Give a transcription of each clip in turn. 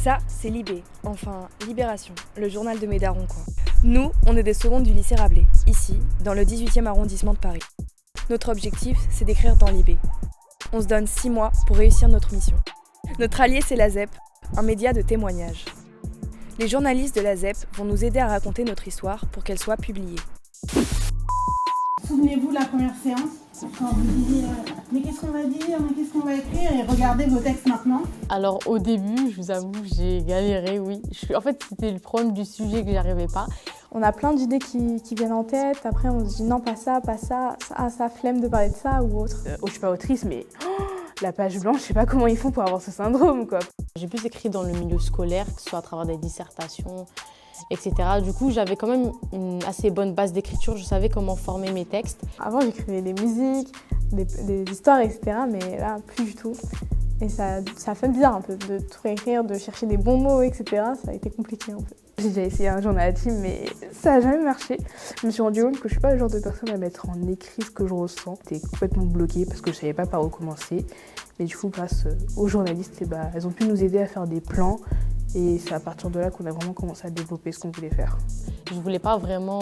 Ça, c'est Libé, enfin Libération, le journal de mes darons quoi. Nous, on est des secondes du lycée Rabelais, ici, dans le 18e arrondissement de Paris. Notre objectif, c'est d'écrire dans Libé. On se donne 6 mois pour réussir notre mission. Notre allié, c'est la ZEP, un média de témoignage. Les journalistes de la ZEP vont nous aider à raconter notre histoire pour qu'elle soit publiée. Souvenez-vous de la première séance, quand vous disiez mais qu'est-ce qu'on va dire, mais qu'est-ce qu'on va écrire, et regardez vos textes maintenant. Alors au début, je vous avoue, j'ai galéré, oui. En fait, c'était le problème du sujet que j'arrivais pas. On a plein d'idées qui viennent en tête, après on se dit non, pas ça, ça flemme de parler de ça ou autre. Je suis pas autrice, mais la page blanche, je sais pas comment ils font pour avoir ce syndrome, quoi. J'ai plus écrit dans le milieu scolaire, que ce soit à travers des dissertations, etc. Du coup, j'avais quand même une assez bonne base d'écriture, je savais comment former mes textes. Avant, j'écrivais des musiques, des histoires, etc. Mais là, plus du tout. Et ça fait bizarre un peu de tout réécrire, de chercher des bons mots, etc. Ça a été compliqué un peu. J'ai déjà essayé un journal intime, mais ça n'a jamais marché. Je me suis rendu compte que je suis pas le genre de personne à mettre en écrit ce que je ressens. J'étais complètement bloquée parce que je savais pas par où commencer. Mais du coup, grâce aux journalistes, elles ont pu nous aider à faire des plans. Et c'est à partir de là qu'on a vraiment commencé à développer ce qu'on voulait faire. Je voulais pas vraiment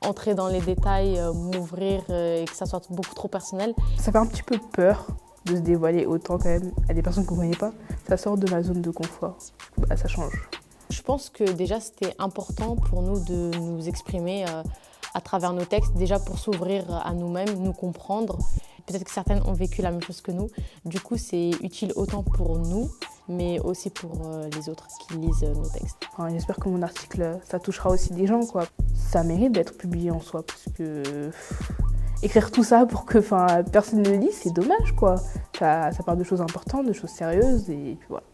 entrer dans les détails, m'ouvrir et que ça soit beaucoup trop personnel. Ça fait un petit peu peur de se dévoiler autant quand même à des personnes qu'on ne connaît pas. Ça sort de ma zone de confort. Ça change. Je pense que déjà c'était important pour nous de nous exprimer à travers nos textes, déjà pour s'ouvrir à nous-mêmes, nous comprendre. Peut-être que certaines ont vécu la même chose que nous. Du coup, c'est utile autant pour nous, mais aussi pour les autres qui lisent nos textes. Enfin, j'espère que mon article, ça touchera aussi des gens, quoi. Ça mérite d'être publié en soi, parce que écrire tout ça pour que personne ne le lise, c'est dommage, quoi. Ça parle de choses importantes, de choses sérieuses, et puis voilà.